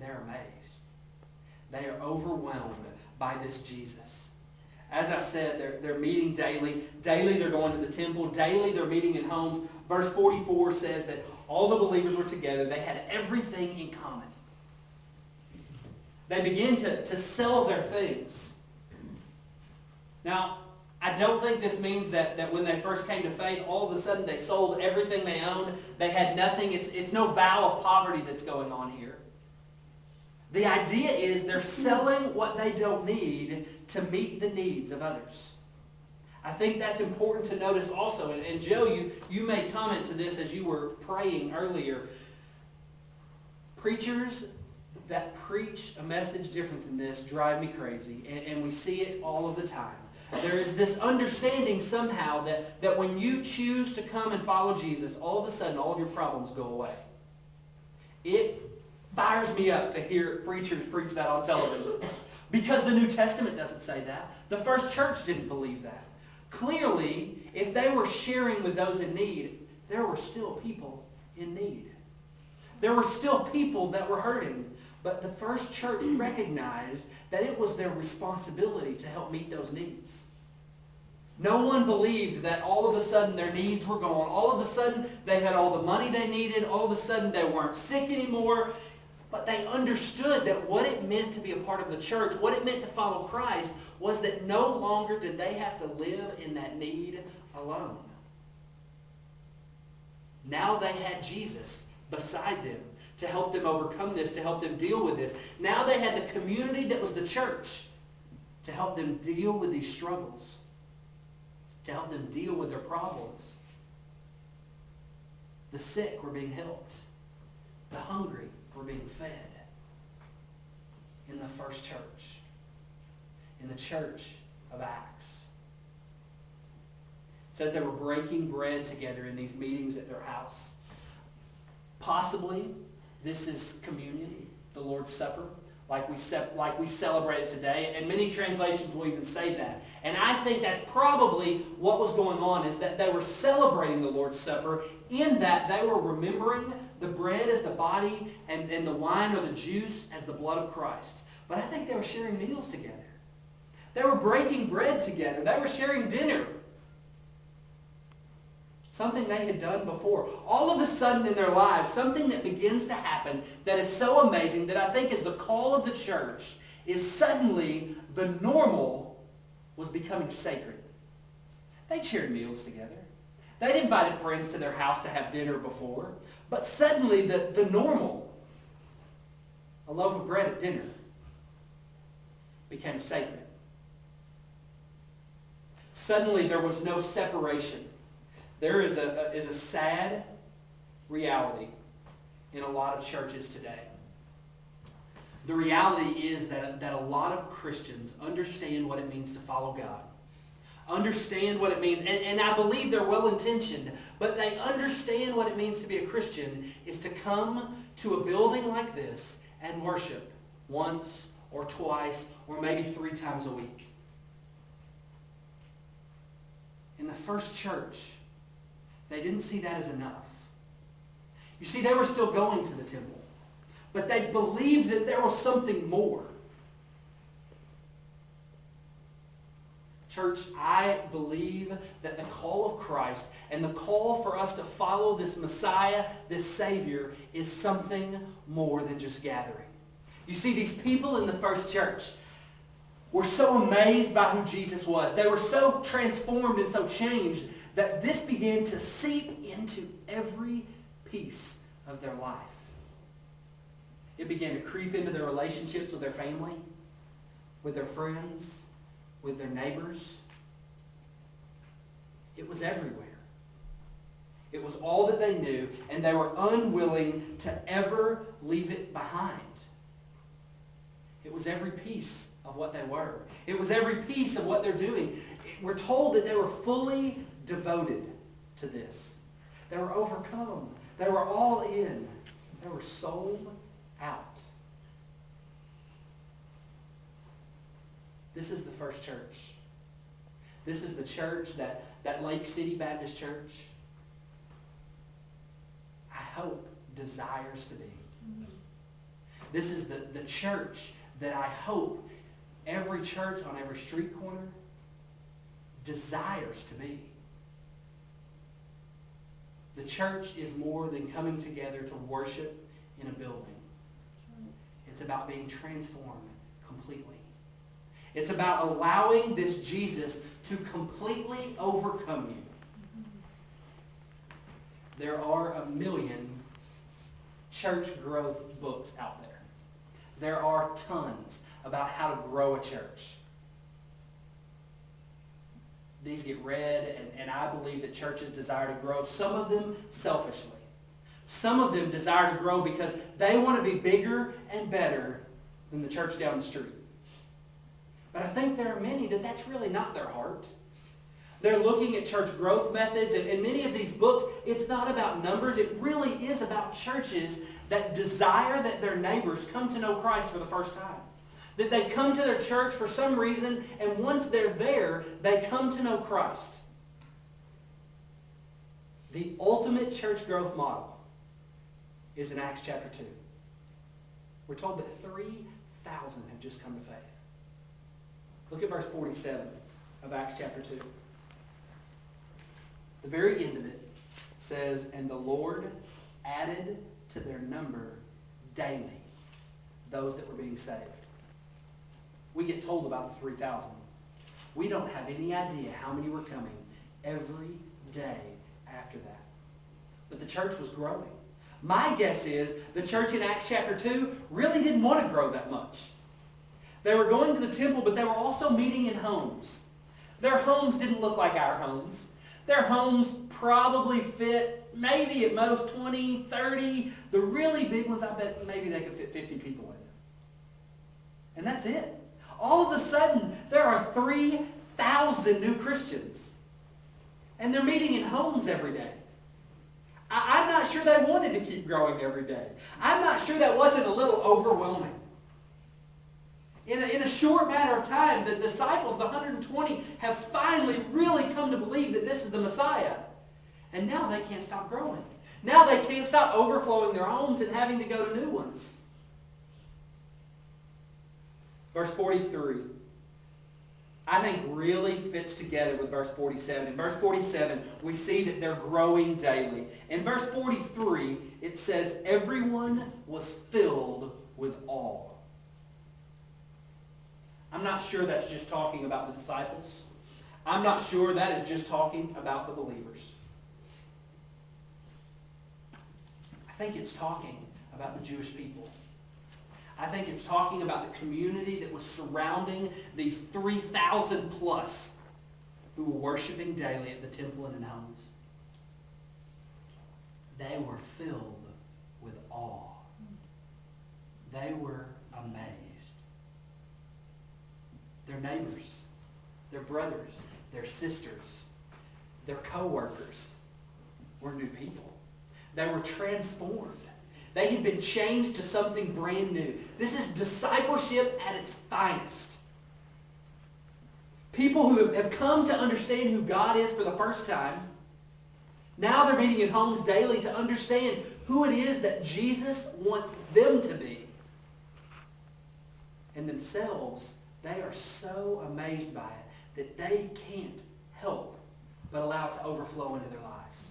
they're amazed. They are overwhelmed by this Jesus. As I said, they're meeting daily. Daily they're going to the temple. Daily they're meeting in homes. Verse 44 says that all the believers were together. They had everything in common. They began to sell their things. Now, I don't think this means that when they first came to faith, all of a sudden they sold everything they owned. They had nothing. It's no vow of poverty that's going on here. The idea is they're selling what they don't need to meet the needs of others. I think that's important to notice also. And Joe, you made comment to this as you were praying earlier. Preachers that preach a message different than this drive me crazy. And we see it all of the time. There is this understanding somehow that when you choose to come and follow Jesus, all of a sudden all of your problems go away. It fires me up to hear preachers preach that on television. Because the New Testament doesn't say that. The first church didn't believe that. Clearly, if they were sharing with those in need, there were still people in need. There were still people that were hurting. But the first church recognized that it was their responsibility to help meet those needs. No one believed that all of a sudden their needs were gone. All of a sudden they had all the money they needed. All of a sudden they weren't sick anymore. But they understood that what it meant to be a part of the church, what it meant to follow Christ, was that no longer did they have to live in that need alone. Now they had Jesus beside them to help them overcome this, to help them deal with this. Now they had the community that was the church to help them deal with these struggles, to help them deal with their problems. The sick were being helped. The hungry were being fed. In the first church. In the church of Acts. It says they were breaking bread together in these meetings at their house. Possibly, this is communion, the Lord's Supper, like we celebrate it today. And many translations will even say that. And I think that's probably what was going on, is that they were celebrating the Lord's Supper in that they were remembering the bread as the body and the wine or the juice as the blood of Christ. But I think they were sharing meals together. They were breaking bread together. They were sharing dinner. Something they had done before. All of a sudden in their lives, something that begins to happen that is so amazing that I think is the call of the church is suddenly the normal was becoming sacred. They shared meals together. They'd invited friends to their house to have dinner before. But suddenly the normal, a loaf of bread at dinner, became sacred. Suddenly there was no separation. There is a sad reality in a lot of churches today. The reality is that a lot of Christians understand what it means to follow God. Understand what it means. And I believe they're well-intentioned, but they understand what it means to be a Christian is to come to a building like this and worship once or twice or maybe 3 times a week. In the first church, they didn't see that as enough. You see, they were still going to the temple, but they believed that there was something more. Church, I believe that the call of Christ and the call for us to follow this Messiah, this Savior, is something more than just gathering. You see, these people in the first church were so amazed by who Jesus was. They were so transformed and so changed that this began to seep into every piece of their life. It began to creep into their relationships with their family, with their friends, with their neighbors. It was everywhere. It was all that they knew, and they were unwilling to ever leave it behind. It was every piece of what they were. It was every piece of what they're doing. We're told that they were fully devoted to this. They were overcome. They were all in. They were sold out. This is the first church. This is the church, that Lake City Baptist Church, I hope, desires to be. This is the church that I hope every church on every street corner desires to be. The church is more than coming together to worship in a building. It's about being transformed completely. It's about allowing this Jesus to completely overcome you. There are a million church growth books out there. There are tons about how to grow a church. These get read, and I believe that churches desire to grow, some of them selfishly. Some of them desire to grow because they want to be bigger and better than the church down the street. But I think there are many that that's really not their heart. They're looking at church growth methods, and many of these books, it's not about numbers. It really is about churches that desire that their neighbors come to know Christ for the first time. That they come to their church for some reason, and once they're there, they come to know Christ. The ultimate church growth model is in Acts chapter 2. We're told that 3,000 have just come to faith. Look at verse 47 of Acts chapter 2. The very end of it says, "And the Lord added to their number daily those that were being saved." We get told about the 3,000. We don't have any idea how many were coming every day after that. But the church was growing. My guess is the church in Acts chapter 2 really didn't want to grow that much. They were going to the temple, but they were also meeting in homes. Their homes didn't look like our homes. Their homes probably fit maybe at most 20, 30. The really big ones, I bet maybe they could fit 50 people in. And that's it. All of a sudden, there are 3,000 new Christians. And they're meeting in homes every day. I'm not sure they wanted to keep growing every day. I'm not sure that wasn't a little overwhelming. In a short matter of time, the disciples, the 120, have finally really come to believe that this is the Messiah. And now they can't stop growing. Now they can't stop overflowing their homes and having to go to new ones. Verse 43, I think really fits together with verse 47. In verse 47, we see that they're growing daily. In verse 43, it says, everyone was filled with awe. I'm not sure that's just talking about the disciples. I'm not sure that is just talking about the believers. I think it's talking about the Jewish people. I think it's talking about the community that was surrounding these 3,000 plus who were worshiping daily at the temple and in homes. They were filled with awe. They were amazed. Their neighbors, their brothers, their sisters, their co-workers were new people. They were transformed. They had been changed to something brand new. This is discipleship at its finest. People who have come to understand who God is for the first time, now they're meeting in homes daily to understand who it is that Jesus wants them to be. And themselves, they are so amazed by it that they can't help but allow it to overflow into their lives.